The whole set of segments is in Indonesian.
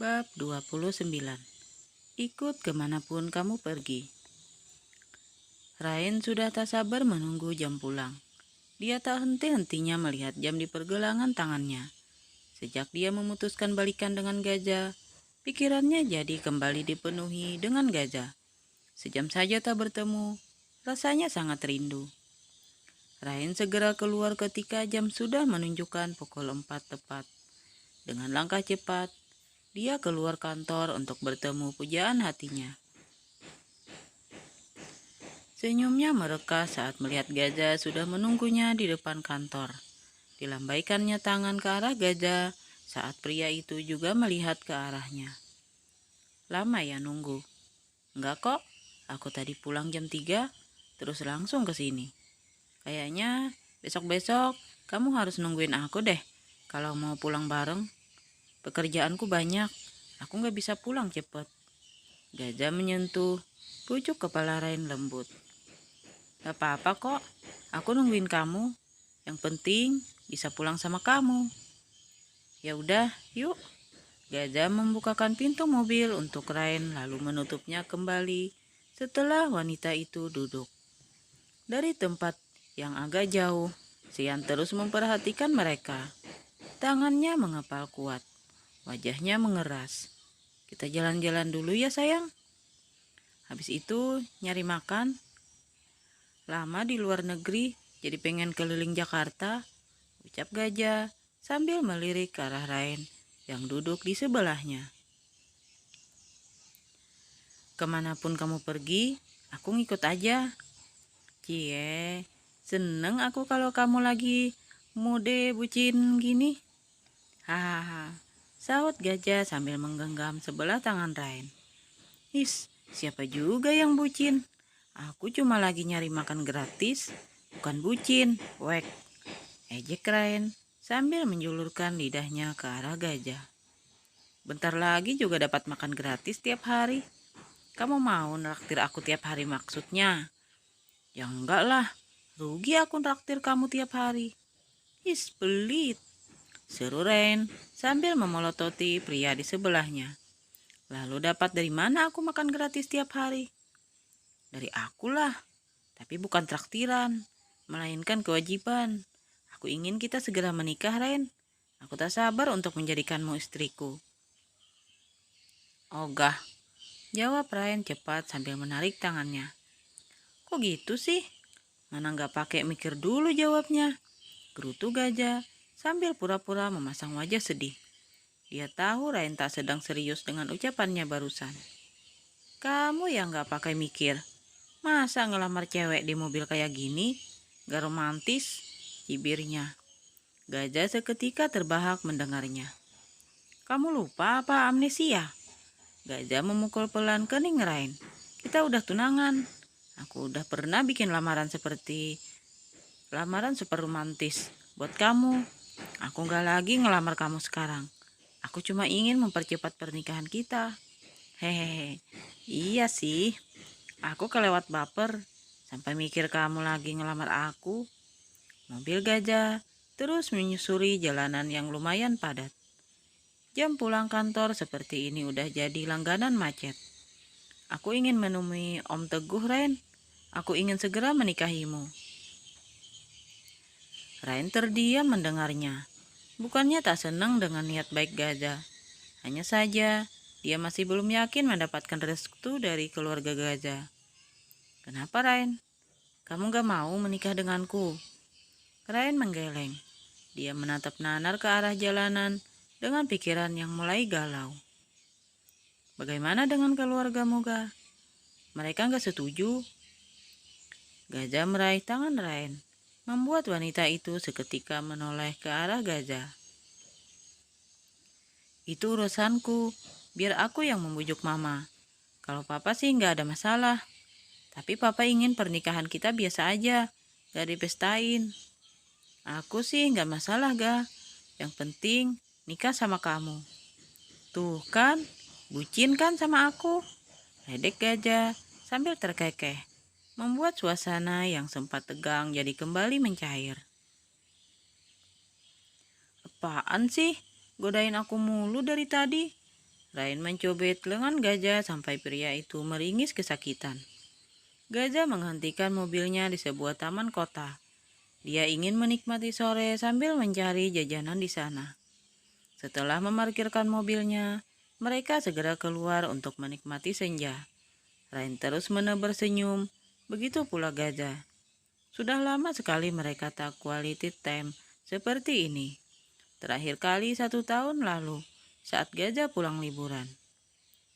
Bab 29. Ikut kemanapun kamu pergi. Rain sudah tak sabar menunggu jam pulang. Dia tak henti-hentinya melihat jam di pergelangan tangannya. Sejak dia memutuskan balikan dengan gajah, pikirannya jadi kembali dipenuhi dengan gajah. Sejam saja tak bertemu, rasanya sangat rindu. Rain segera keluar ketika jam sudah menunjukkan pukul 4 tepat. Dengan langkah cepat, dia keluar kantor untuk bertemu pujaan hatinya. Senyumnya mereka saat melihat gajah sudah menunggunya di depan kantor. Dilambaikannya tangan ke arah gajah saat pria itu juga melihat ke arahnya. Lama ya nunggu? Enggak kok, aku tadi pulang jam 3, terus langsung ke sini. Kayaknya besok-besok kamu harus nungguin aku deh kalau mau pulang bareng. Pekerjaanku banyak, aku nggak bisa pulang cepet. Gajah menyentuh pucuk kepala Rain lembut. Gak apa-apa kok, aku nungguin kamu. Yang penting bisa pulang sama kamu. Ya udah, yuk. Gajah membukakan pintu mobil untuk Rain lalu menutupnya kembali setelah wanita itu duduk. Dari tempat yang agak jauh, Sian terus memperhatikan mereka. Tangannya mengepal kuat, wajahnya mengeras. Kita jalan-jalan dulu ya sayang. Habis itu nyari makan. Lama di luar negeri, jadi pengen keliling Jakarta, ucap gajah sambil melirik ke arah Rain yang duduk di sebelahnya. Kemanapun kamu pergi, aku ngikut aja. Cie, seneng aku kalau kamu lagi mode bucin gini. Hahaha, sahut gajah sambil menggenggam sebelah tangan Rain. Siapa juga yang bucin? Aku cuma lagi nyari makan gratis, bukan bucin. Wek, ejek Rain sambil menjulurkan lidahnya ke arah gajah. Bentar lagi juga dapat makan gratis tiap hari. Kamu mau nraktir aku tiap hari maksudnya? Ya enggak lah, rugi aku nraktir kamu tiap hari. Pelit, seru Rain sambil memolototi pria di sebelahnya. Lalu dapat dari mana aku makan gratis tiap hari? Dari akulah, tapi bukan traktiran, melainkan kewajiban. Aku ingin kita segera menikah, Ren. Aku tak sabar untuk menjadikanmu istriku. Ogah, jawab Ren cepat sambil menarik tangannya. Kok gitu sih? Mana nggak pakai mikir dulu jawabnya. Gerutu gajah sambil pura-pura memasang wajah sedih. Dia tahu Ren tak sedang serius dengan ucapannya barusan. Kamu yang nggak pakai mikir. Masa ngelamar cewek di mobil kayak gini? Gak romantis, cibirnya. Gajah seketika terbahak mendengarnya. Kamu lupa apa amnesia? Gajah memukul pelan kening Rain. Kita udah tunangan. Aku udah pernah bikin lamaran super romantis buat kamu. Aku gak lagi ngelamar kamu sekarang. Aku cuma ingin mempercepat pernikahan kita. Hehehe, iya sih. Aku kelewat baper sampai mikir kamu lagi ngelamar aku. Mobil gajah terus menyusuri jalanan yang lumayan padat. Jam pulang kantor seperti ini udah jadi langganan macet. Aku ingin menemui Om Teguh, Ren. Aku ingin segera menikahimu. Ren terdiam mendengarnya. Bukannya tak senang dengan niat baik gajah. Hanya saja, dia masih belum yakin mendapatkan restu dari keluarga gajah. Kenapa, Ren? Kamu gak mau menikah denganku? Ren menggeleng. Dia menatap nanar ke arah jalanan dengan pikiran yang mulai galau. Bagaimana dengan keluargamu, Ga? Mereka gak setuju? Gajah meraih tangan Rain, membuat wanita itu seketika menoleh ke arah gajah. Itu urusanku, biar aku yang membujuk mama. Kalau papa sih gak ada masalah. Tapi papa ingin pernikahan kita biasa aja, gak dipestain. Aku sih gak masalah, Ga. Yang penting nikah sama kamu. Tuh kan, bucin kan sama aku? Ledek gajah sambil terkekeh, membuat suasana yang sempat tegang jadi kembali mencair. Apaan sih? Godain aku mulu dari tadi? Ryan mencubit lengan gajah sampai pria itu meringis kesakitan. Gajah menghentikan mobilnya di sebuah taman kota. Dia ingin menikmati sore sambil mencari jajanan di sana. Setelah memarkirkan mobilnya, mereka segera keluar untuk menikmati senja. Ryan terus menebar senyum, begitu pula gajah. Sudah lama sekali mereka tak quality time seperti ini. Terakhir kali 1 tahun lalu, saat gajah pulang liburan.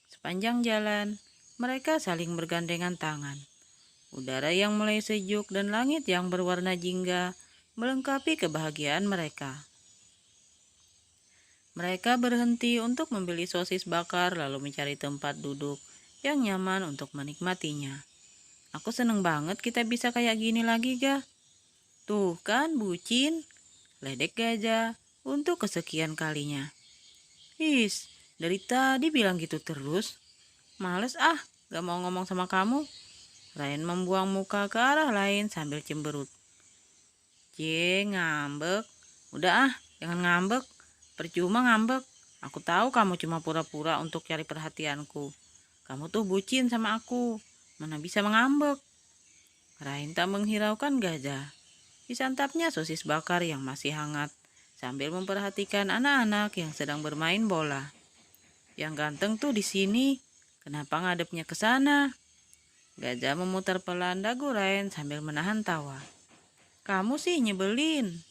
Sepanjang jalan, mereka saling bergandengan tangan. Udara yang mulai sejuk dan langit yang berwarna jingga melengkapi kebahagiaan mereka. Mereka berhenti untuk membeli sosis bakar lalu mencari tempat duduk yang nyaman untuk menikmatinya. Aku seneng banget kita bisa kayak gini lagi, Ga. Tuh kan, bucin, ledek gajah untuk kesekian kalinya. His, dari tadi bilang gitu terus. Males ah, gak mau ngomong sama kamu. Ryan membuang muka ke arah lain sambil cemberut. Ngambek. Udah ah, jangan ngambek. Percuma ngambek. Aku tahu kamu cuma pura-pura untuk cari perhatianku. Kamu tuh bucin sama aku. Mana bisa mengambek. Ryan tak menghiraukan gajah. Disantapnya sosis bakar yang masih hangat sambil memperhatikan anak-anak yang sedang bermain bola. Yang ganteng tuh di sini. Kenapa ngadepnya ke sana? Gajah memutar pelan dagu Ryan sambil menahan tawa. Kamu sih nyebelin,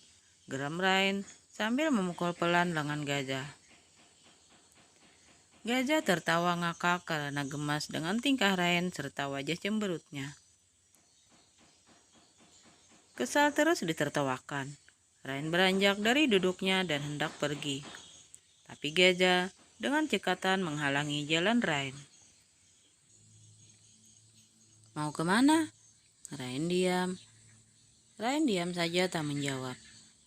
geram Ryan sambil memukul pelan lengan gajah. Gajah tertawa ngakak karena gemas dengan tingkah Ryan serta wajah cemberutnya. Kesal terus ditertawakan. Ryan beranjak dari duduknya dan hendak pergi. Tapi gajah dengan cekatan menghalangi jalan Ryan. Mau kemana? Ryan diam. Ryan diam saja tak menjawab.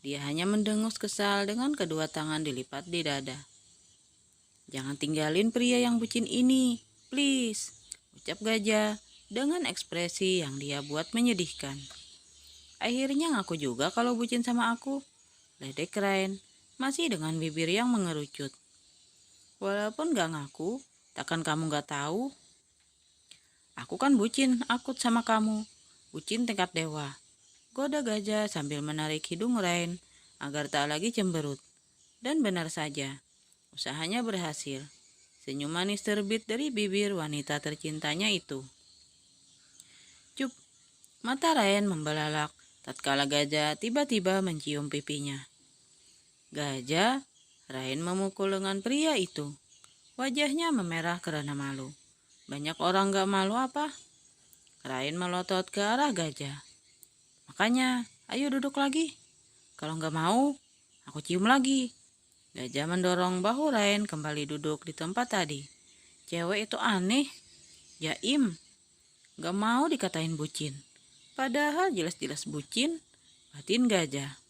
Dia hanya mendengus kesal dengan kedua tangan dilipat di dada. Jangan tinggalin pria yang bucin ini, please, ucap gajah dengan ekspresi yang dia buat menyedihkan. Akhirnya ngaku juga kalau bucin sama aku, ledek Ryan, masih dengan bibir yang mengerucut. Walaupun gak ngaku, takkan kamu gak tahu? Aku kan bucin, akut sama kamu, bucin tingkat dewa. Goda gajah sambil menarik hidung Ryan agar tak lagi cemberut. Dan benar saja, usahanya berhasil. Senyum manis terbit dari bibir wanita tercintanya itu. Cup, mata Ryan membelalak tatkala gajah tiba-tiba mencium pipinya. Gajah, Ryan memukul lengan pria itu. Wajahnya memerah karena malu. Banyak orang gak malu apa? Ryan melotot ke arah gajah. Makanya, ayo duduk lagi. Kalau nggak mau, aku cium lagi. Gajah mendorong bahu Ryan kembali duduk di tempat tadi. Cewek itu aneh, jaim. Nggak mau dikatain bucin. Padahal jelas-jelas bucin, batin gajah.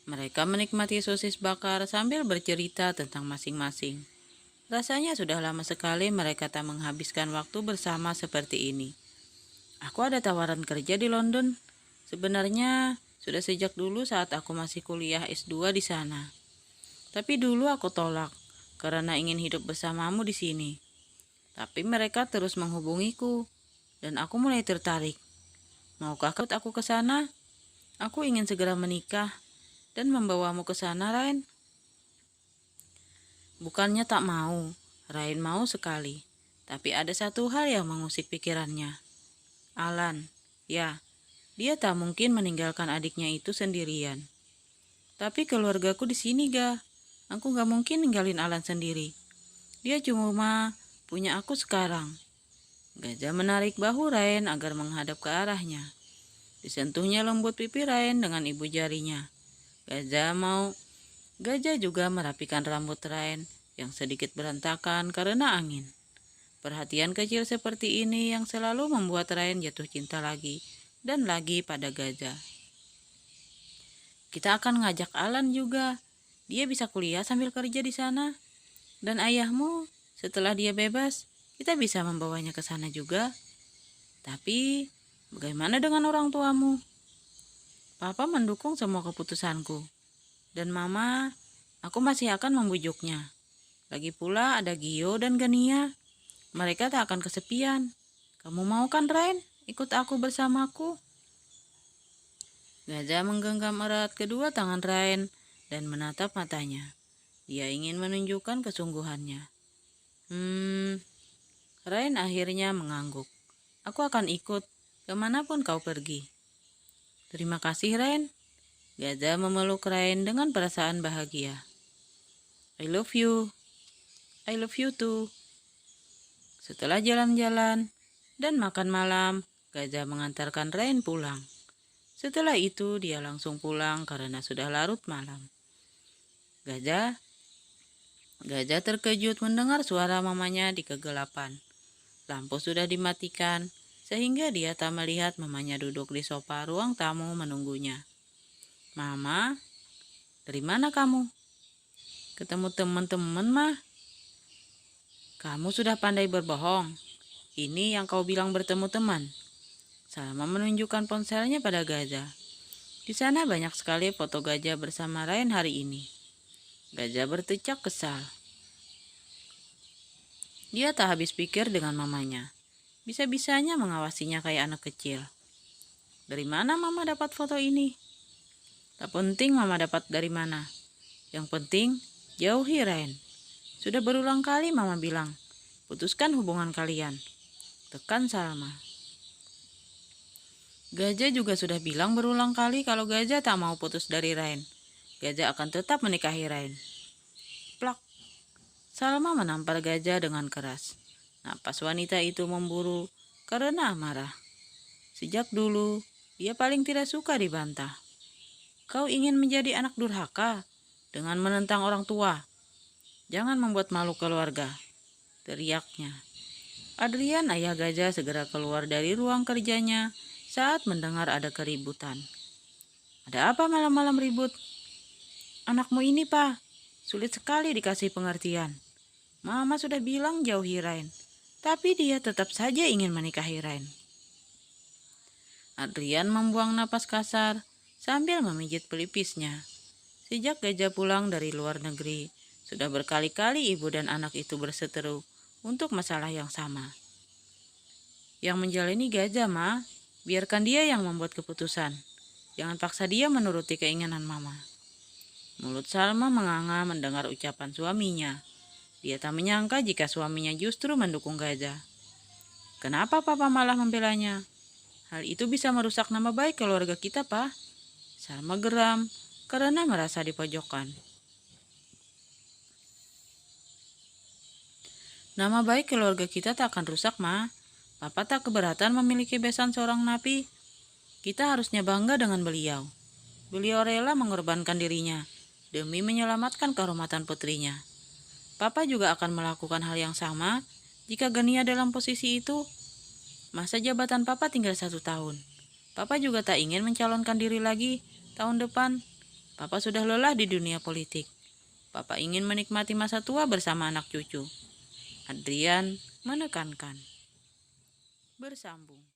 Mereka menikmati sosis bakar sambil bercerita tentang masing-masing. Rasanya sudah lama sekali mereka tak menghabiskan waktu bersama seperti ini. Aku ada tawaran kerja di London. Sebenarnya sudah sejak dulu saat aku masih kuliah S2 di sana. Tapi dulu aku tolak karena ingin hidup bersamamu di sini. Tapi mereka terus menghubungiku dan aku mulai tertarik. Maukah aku ke sana? Aku ingin segera menikah dan membawamu ke sana, Ryan. Bukannya tak mau, Ryan mau sekali. Tapi ada satu hal yang mengusik pikirannya. Alan, ya, dia tak mungkin meninggalkan adiknya itu sendirian. Tapi keluargaku di sini, Ga. Aku gak mungkin ninggalin Alan sendiri. Dia cuma punya aku sekarang. Gajah menarik bahu Ryan agar menghadap ke arahnya. Disentuhnya lembut pipi Ryan dengan ibu jarinya. Gajah juga merapikan rambut Ryan yang sedikit berantakan karena angin. Perhatian kecil seperti ini yang selalu membuat Ryan jatuh cinta lagi dan lagi pada gajah. Kita akan ngajak Alan juga. Dia bisa kuliah sambil kerja di sana. Dan ayahmu, setelah dia bebas, kita bisa membawanya ke sana juga. Tapi, bagaimana dengan orang tuamu? Papa mendukung semua keputusanku. Dan mama, aku masih akan membujuknya. Lagi pula ada Gio dan Gania. Mereka tak akan kesepian. Kamu mau kan, Rain? Ikut aku bersamaku. Gajah menggenggam erat kedua tangan Rain dan menatap matanya. Dia ingin menunjukkan kesungguhannya. Rain akhirnya mengangguk. Aku akan ikut kemanapun kau pergi. Terima kasih, Rain. Gajah memeluk Rain dengan perasaan bahagia. I love you. I love you too. Setelah jalan-jalan dan makan malam, Gajah mengantarkan Rain pulang. Setelah itu dia langsung pulang karena sudah larut malam. Gajah terkejut mendengar suara mamanya di kegelapan. Lampu sudah dimatikan sehingga dia tak melihat mamanya duduk di sofa ruang tamu menunggunya. Mama, dari mana kamu? Ketemu teman-teman, mah. Kamu sudah pandai berbohong. Ini yang kau bilang bertemu teman. Salma menunjukkan ponselnya pada Gajah. Di sana banyak sekali foto Gajah bersama Rain hari ini. Gajah bertecak kesal. Dia tak habis pikir dengan mamanya. Bisa-bisanya mengawasinya kayak anak kecil. Dari mana mama dapat foto ini? Tak penting mama dapat dari mana. Yang penting jauhi Rain. Sudah berulang kali mama bilang, putuskan hubungan kalian. Tekan Salma. Gajah juga sudah bilang berulang kali kalau Gajah tak mau putus dari Rain. Gajah akan tetap menikahi Rain. Plak. Salma menampar Gajah dengan keras. Napas wanita itu memburu karena marah. Sejak dulu, dia paling tidak suka dibantah. Kau ingin menjadi anak durhaka dengan menentang orang tua. Jangan membuat malu keluarga, teriaknya. Adrian, ayah Gajah, segera keluar dari ruang kerjanya saat mendengar ada keributan. Ada apa malam-malam ribut? Anakmu ini, Pak, sulit sekali dikasih pengertian. Mama sudah bilang jauhi Rain, tapi dia tetap saja ingin menikahi Rain. Adrian membuang napas kasar sambil memijit pelipisnya. Sejak Gajah pulang dari luar negeri, sudah berkali-kali ibu dan anak itu berseteru untuk masalah yang sama. Yang menjalani Gajah, Ma. Biarkan dia yang membuat keputusan. Jangan paksa dia menuruti keinginan Mama. Mulut Salma menganga mendengar ucapan suaminya. Dia tak menyangka jika suaminya justru mendukung Gajah. Kenapa Papa malah membelanya? Hal itu bisa merusak nama baik keluarga kita, Pak. Salma geram karena merasa dipojokkan. Nama baik keluarga kita tak akan rusak, Ma. Papa tak keberatan memiliki besan seorang napi. Kita harusnya bangga dengan beliau. Beliau rela mengorbankan dirinya demi menyelamatkan kehormatan putrinya. Papa juga akan melakukan hal yang sama jika Gania dalam posisi itu. Masa jabatan Papa tinggal 1 tahun. Papa juga tak ingin mencalonkan diri lagi tahun depan. Papa sudah lelah di dunia politik. Papa ingin menikmati masa tua bersama anak cucu. Adrian menekankan. Bersambung.